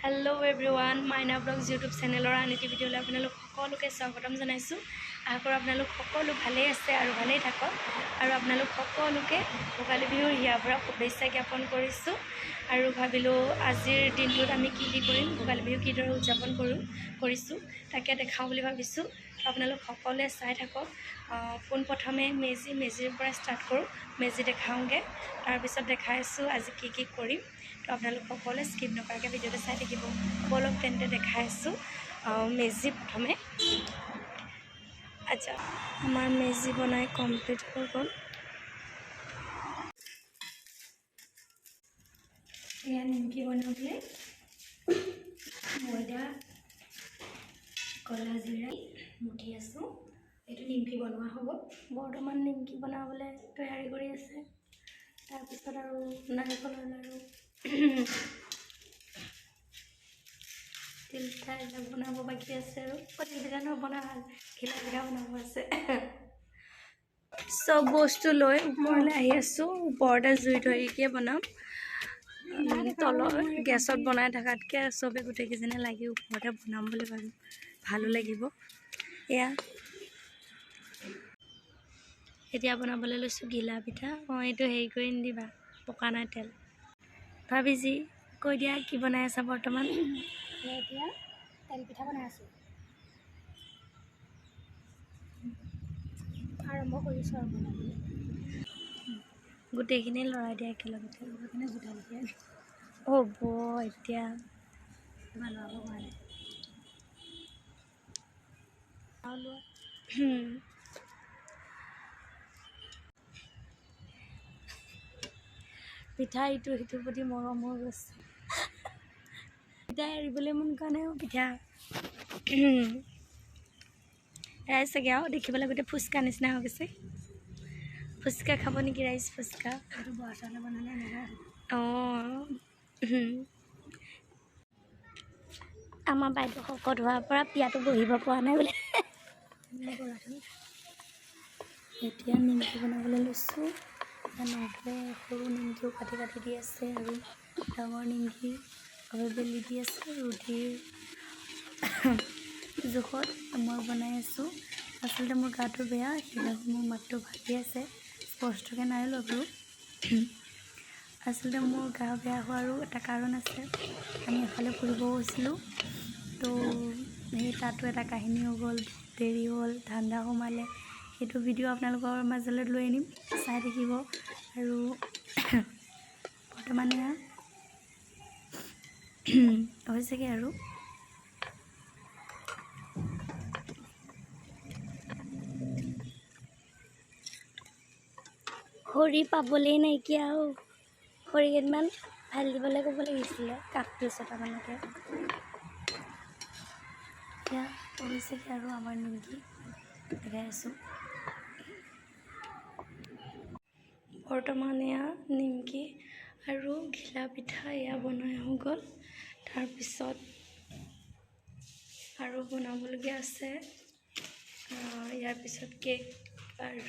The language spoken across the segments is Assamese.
हेलो एवरीवन माइना ब्लग्स यूट्यूब चेनेলৰ আন এটি ভিডিঅ'লৈ আপোনালোক সকলোকে স্বাগতম জনাইছোঁ। আশা কৰোঁ আপোনালোক সকলো ভালেই আছে আৰু ভালেই থাকক আৰু আপোনালোক সকলোকে ভোগালী বিহুৰ হিয়াৰ পৰা শুভেচ্ছা জ্ঞাপন কৰিছোঁ আৰু ভাবিলোঁ আজিৰ দিনটোত আমি কি কৰিম, ভোগালী বিহু কিদৰে উদযাপন কৰিছোঁ তাকে দেখাওঁ বুলি ভাবিছোঁ। আপোনালোক সকলোৱে চাই থাকক। পোনপ্ৰথমে মেজিৰ পৰা ষ্টাৰ্ট কৰোঁ, মেজি দেখাওঁগৈ, তাৰপিছত দেখাইছোঁ আজি কি কৰিম। তো আপোনালোক সকলোৱে স্কিপ নকৰাকৈ ভিডিঅ'টো চাই থাকিব। বলক তেন্তে দেখাইছোঁ মেজি প্ৰথমে। আচ্ছা, আমাৰ মেজি বনাই কমপ্লিট হৈ গ'ল। এয়া নিমকি বনাবলৈ ময়দা কলা জিৰা মুঠি আছোঁ। এইটো নিমকি বনোৱা হ'ব। বৰ্তমান নিমকি বনাবলৈ তৈয়াৰী কৰি আছে। তাৰপিছত আৰু নাৰিকলৰ লাড়ু তিল পিঠা এইবিলাক বনাব বাকী আছে আৰু তিল পিঠা নবনা ভাল, ঘিলা পিঠা বনাব আছে। চব বস্তু লৈ ওপৰলৈ আহি আছোঁ। ওপৰতে জুই ধৰিকৈ বনাম। তলৰ গেছত বনাই থকাতকৈ চবে গোটেইকেইজনে লাগি ওপৰতে বনাম বুলি ভাবিম, ভালো লাগিব। এয়া এতিয়া বনাবলৈ লৈছোঁ ঘিলা পিঠা। এইটো হেৰি কৰি নিদিবা, পকা নাই তেল। ভাবিজি কৈ দিয়া কি বনাই আছা বৰ্তমান? এতিয়া তেল পিঠা বনাই আছোঁ, আৰম্ভ কৰিছোঁ আৰু বনাবলৈ। গোটেইখিনি লৰাই দিয়া একেলগতে সেইকাৰণে জোতাল হ'ব। এতিয়া বনাব পাৰে পিঠা ইটো সিটোৰ প্ৰতি মৰম হৈ গৈছে। পিঠা এৰিবলৈ মন কৰা নাই পিঠা ৰাইজ চাগে আৰু দেখিবলৈ গোটেই ফুচকা নিচিনা হৈ গৈছে। ফুচকা খাব নেকি ৰাইজ? ফুচকা এইটো বৰা চাউলে বনালে এনেকুৱা। আমাৰ বাইদেউ শকত হোৱাৰ পৰা পিয়াটো বহিব পৰা নাই বোলে। এতিয়া নিমকি বনাবলৈ লৈছোঁ। নখে সৰু নিমকিও কাটি দি আছে আৰু ডাঙৰ নিমকি বেলি দি আছে। ৰুটিৰ জোখত মই বনাই আছোঁ। আচলতে মোৰ গাটো বেয়া, সেইবাবে মোৰ মাতটো ভাগি আছে, স্পষ্টকৈ নাই লোৱা বাৰু। আচলতে মোৰ গা বেয়া হোৱাৰো এটা কাৰণ আছে। আমি এফালে ফুৰিব গৈছিলোঁ, তো সেই তাতো এটা কাহিনী হৈ গ'ল, দেৰি হ'ল, ঠাণ্ডা সোমালে। সেইটো ভিডিঅ' আপোনালোকৰ মাজলৈ লৈ আনিম, চাই থাকিব। আৰু বৰ্তমান এয়া হৈছেগৈ আৰু খৰি পাবলৈ নাইকিয়া। খৰি কেইটামান ঢালি দিবলৈ ক'ব লাগিছিলে, কাঠটো ছটামানকে। এতিয়া হৈছেগৈ আৰু আমাৰ নিমকি দেখাই আছোঁ। বৰ্তমান এয়া নিমকি আৰু ঘিলা পিঠা এয়া বনাই হৈ গ'ল। তাৰপিছত আৰু বনাবলগীয়া আছে। ইয়াৰ পিছত কেক আৰু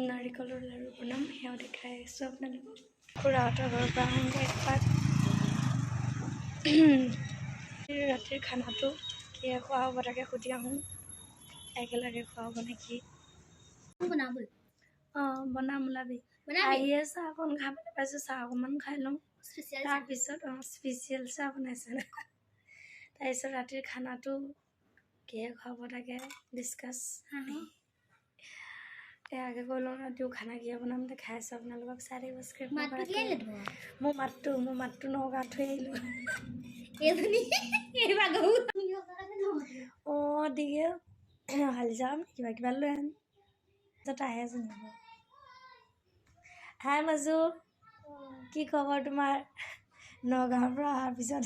নাৰিকলৰ লাড়ু বনাম, সেয়াও দেখাই আছোঁ আপোনালোকক। খুৰাহঁতৰ ঘৰৰ পৰা আহোঁগৈ একপাক। ৰাতিৰ খানাটো কিহে খোৱা হ'ব তাকে সুধি আহোঁ। একেলগে খোৱা হ'ব নেকি? বনাবলৈ বনাম, ওলাবি। আহিয়ে চাহ অকণ খাবলৈ পাইছোঁ, চাহ অকণমান খাই লওঁ। তাৰপিছত স্পেচিয়েল চাহ বনাইছে। তাৰপিছত ৰাতিৰ খানাটো কিহে খুৱাব তাকে ডিছকাছ। এয়াকে কৈ লওঁ, ৰাতিও খানা কিহে বনাম দেখাই আছোঁ আপোনালোকক। চাই থাকিব স্ক্ৰিপ্ট। মোৰ মাতটো নগাঁৱত থৈ আহিলোঁ। দিগে হালি যাম, কিবা লৈ আন আহে জানিব। হাই মাজু, কি খবৰ তোমাৰ? নগাঁৱৰ পৰা অহাৰ পিছত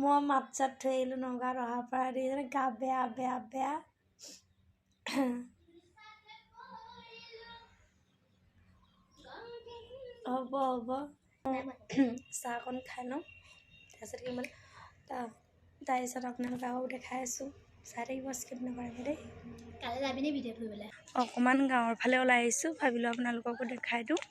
মই মাত চাত থৈ আহিলোঁ। নগাঁৱত অহাৰ পৰা গা বেয়া হ'ব চাহ অকণ খাই লওঁ, তাৰপিছত আপোনালোক আৰু দেখাই আছোঁ। চাই থাকিব, স্কিপ নকৰাকৈ দেই। কাইলৈ যাবিনে ভিডিঅ' কৰিবলৈ? অকণমান গাঁৱৰ ফালে ওলাই আহিছোঁ, ভাবিলোঁ আপোনালোককো দেখাই দিওঁ।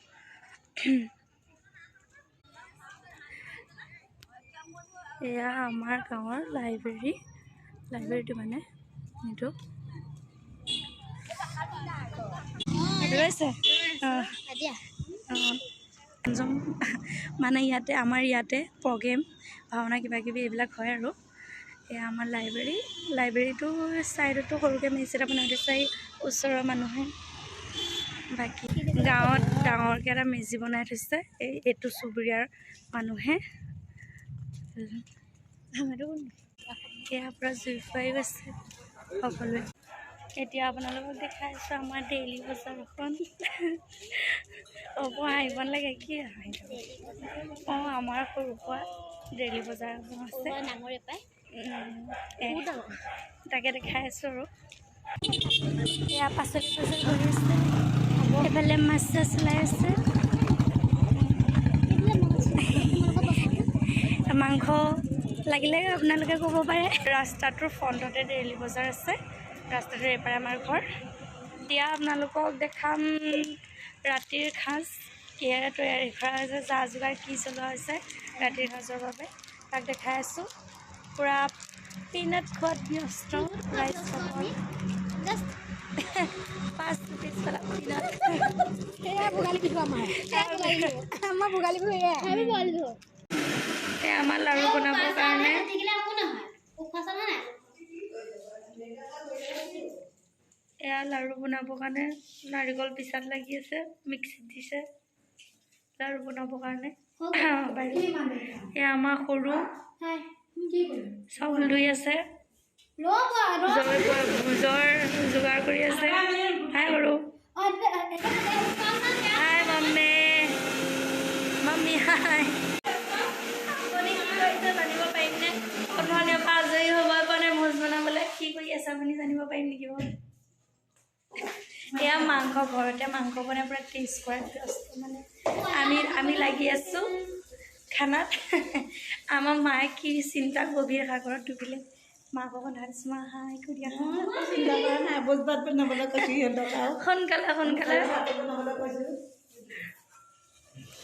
এয়া আমাৰ গাঁৱৰ লাইব্ৰেৰীটো মানে এইটো ৰৈছে মানে ইয়াতে আমাৰ ইয়াতে প্ৰগ্ৰেম ভাওনা কিবাকিবি এইবিলাক হয় আৰু এয়া আমাৰ লাইব্ৰেৰীটো ছাইডতো সৰুকৈ মেচ এটা বনাই দিছে এই ওচৰৰ মানুহে বাকী গাঁৱত ডাঙৰকৈ এটা মেজি বনাই থৈছে এইটো চুবুৰীয়াৰ মানুহে ইয়াৰ পৰা জুই ফুৱাই গৈছে সকলোৱে এতিয়া আপোনালোকক দেখাই আছোঁ আমাৰ ডেইলি বজাৰখন হ'ব আহিব লাগে কি অঁ আমাৰ সৰু সুৰা ডেইলি বজাৰ এখন আছে তাকে দেখাই আছোঁ আৰু এয়া পাচলি কৰি আছে এইফালে মাছ চাছ ওলাই আছে মাংস লাগিলে আপোনালোকে ক'ব পাৰে ৰাস্তাটোৰ ফ্ৰণ্টতে ডেইলি বজাৰ আছে ৰাস্তাটোৰ এপাৰে আমাৰ ঘৰ এতিয়া আপোনালোকক দেখাম ৰাতিৰ সাঁজ কিহেৰে তৈয়াৰী কৰা হৈছে যা যোগাৰ কি চলোৱা হৈছে ৰাতিৰ সাঁজৰ বাবে তাক দেখাই আছোঁ পূৰা পিনাট খোৱাত ব্যস্ত ৰাইচ কাপত 5 পিছ পেলা পিনাট ভোগালী বিহু আমাৰ ভোগালী বিহু আমাৰ লাড়ু বনাবৰ কাৰণে এয়া লাড়ু বনাবৰ কাৰণে নাৰিকল পিছাত লাগি আছে মিক্সিত দিছে লাড়ু বনাবৰ কাৰণে এয়া আমাৰ সৰু চাউল ধুই আছে ভোজৰ যোগাৰ কৰি আছে হাই সৰু হাই মাম্মী হাই জানিব পাৰিমনে অথনিৰ পৰা আজৰি হ'ব পৰা নাই ভোজ বনাবলৈ কি কৰি আছে আপুনি জানিব পাৰিম নেকি বাৰু এয়া মাংস ঘৰতে মাংস বনাই পূৰা টেষ্ট কৰাত ব্যস্ত মানে আমি লাগি আছোঁ খানাত আমাৰ মায়ে কি চিন্তা গভীৰ সাগৰত ডুবিলে মাক বন্ধা দিছোঁ মা হাই কৰি সোনকালে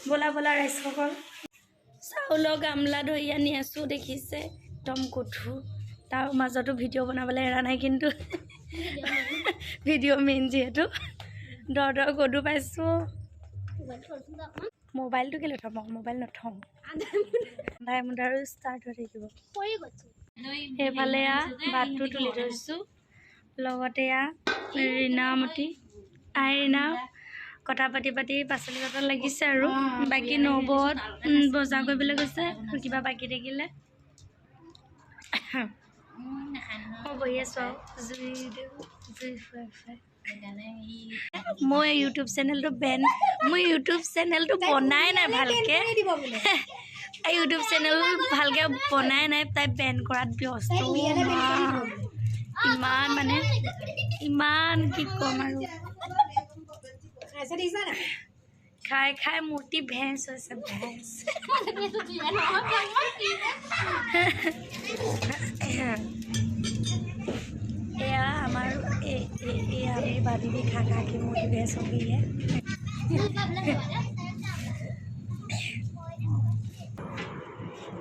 বোলা ৰাইজসকল চাউলৰ গামলা ধৰি আনি আছোঁ দেখিছে একদম গধুৰ তাৰ মাজতো ভিডিঅ' বনাবলৈ এৰা নাই কিন্তু ভিডিঅ' মেইন যিহেতু দৰ গধুৰ পাইছোঁ মোবাইলটো কেলৈ থ'ম মোবাইল নথওঁ আন্ধাই মুন্ধাৰো ষ্টাৰ্ট হৈ থাকিব সেইফালে ভাতটো তুলি থৈছোঁ লগতে ৰীণামতী ৰীণা কথা পাতি পাচলি বটল লাগিছে আৰু বাকী নবত বজাৰ কৰিবলৈ গৈছে কিবা বাকী থাকিলে মই বহি আছোঁ আৰু জুই ফুৱাই মই ইউটিউব চেনেলটো বনাই নাই ভালকৈ ইউটিউব চেনেল ভালকৈ বনাই নাই তাই বেন কৰাত ব্যস্ত ইমান কি ক'ম আৰু খাই মূৰ্তি ভেঁচ হৈছে ভেঁচ এয়া আমাৰ আমি ভাবি খা কি মূৰ্তি ভেঁচ হৈ গई है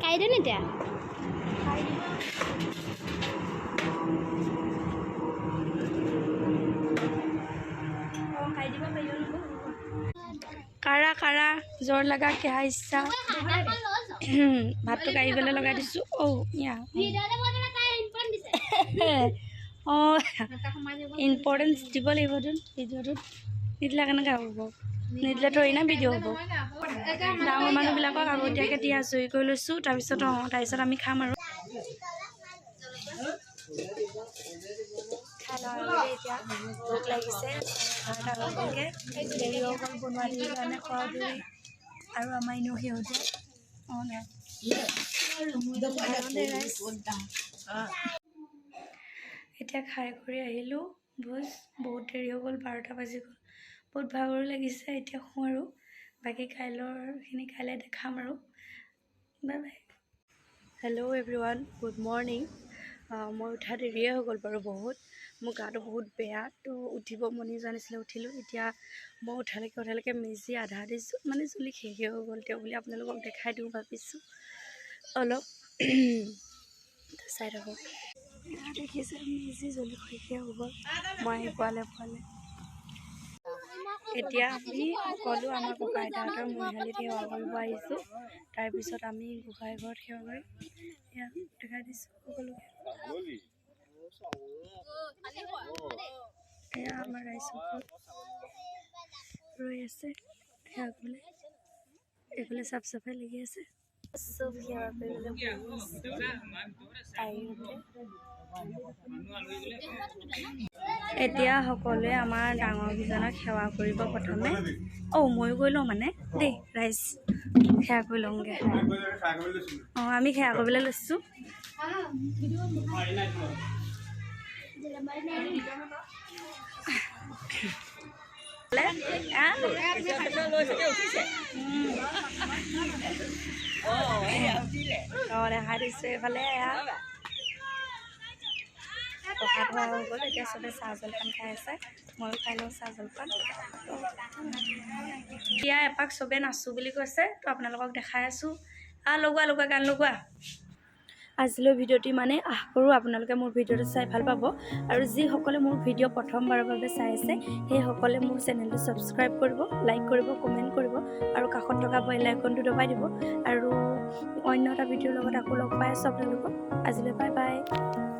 কাই দিন এতিয়া কাৰা জ্বৰ লগা কেহা ইচ্ছা ভাতটো কাঢ়িবলৈ লগাই দিছোঁ অঁ ইম্পৰ্টেঞ্চ দিব লাগিবচোন ভিডিঅ'টোত নিদিলে কেনেকৈ হ'ব নিদিলে থৰি না ভিডিঅ' হ'ব ডাঙৰ মানুহবিলাকক আগতীয়াকৈ দি আজৰি কৰি লৈছোঁ তাৰপিছত আমি খাম আৰু এতিয়া ভোক লাগিছে দেৰি হৈ গ'ল বনোৱা দিৰ কাৰণে খোৱা দেৰি আৰু আমাৰ এনেও সেউজীয়া এতিয়া খাই কৰি আহিলোঁ ভোজ বহুত দেৰি হৈ গ'ল 12টা বাজি গ'ল বহুত ভাগৰো লাগিছে এতিয়া শুওঁ আৰু বাকী কাইলৈৰখিনি কাইলৈ দেখাম আৰু bye bye hello' everyone good morning মই উঠা দেৰিয়ে হৈ গ'ল বাৰু বহুত মোৰ গাটো বহুত বেয়া তো উঠিব মনি যোৱা নাছিলে উঠিলোঁ এতিয়া মই উঠালৈকে মেজি আধা দিছোঁ মানে জুলি শেষে হৈ গ'ল তেওঁ বুলি আপোনালোকক দেখাই দিওঁ ভাবিছোঁ অলপ চাই থাকক। দেখিছে মেজি জ্বলি শেষে হ'ব, মই আহি পোৱালে এতিয়া আমি সকলো আমাৰ ককা আইতাহঁতৰ মহিয়ালিত সেৱা কৰিব আহিছোঁ। তাৰপিছত আমি গোসাঁই ঘৰত সেৱা কৰিম। এয়া দেখাই দিছোঁ সকলোকে। এয়া আমাৰ ৰাইজসকল ৰৈ আছে সেৱা কৰিবলৈ। এইফালে চাফ চাফাই লাগি আছে, চব সেৱা কৰিবলৈ এতিয়া সকলোৱে আমাৰ ডাঙৰকেইজনক সেৱা কৰিব প্ৰথমে। ময়ো গৈ লওঁ মানে দেই, ৰাইজ সেৱা কৰি লওঁগৈ। আমি সেৱা কৰিবলৈ লৈছোঁ। দেখা দিছোঁ এইফালে প্ৰসাদ হোৱা হৈ গ'ল। এতিয়া চবে চাহ জলপান খাই আছে, ময়ো খাই লওঁ চাহ জলপান। এতিয়া এপাক চবে নাচোঁ বুলি কৈছে, তো আপোনালোকক দেখাই আছোঁ। লগোৱা গান লগোৱা। আজিলৈ ভিডিঅ'টি মানে আশা কৰোঁ আপোনালোকে মোৰ ভিডিঅ'টো চাই ভাল পাব। আৰু যিসকলে মোৰ ভিডিঅ' প্ৰথমবাৰৰ বাবে চাই আছে, সেইসকলে মোৰ চেনেলটো ছাবস্ক্ৰাইব কৰিব, লাইক কৰিব, কমেণ্ট কৰিব আৰু কাষত থকা বেল আইকনটো দবাই দিব। আৰু অন্য এটা ভিডিঅ'ৰ লগত আকৌ লগ পাই আছোঁ আপোনালোকক। আজিলৈ বাই বাই।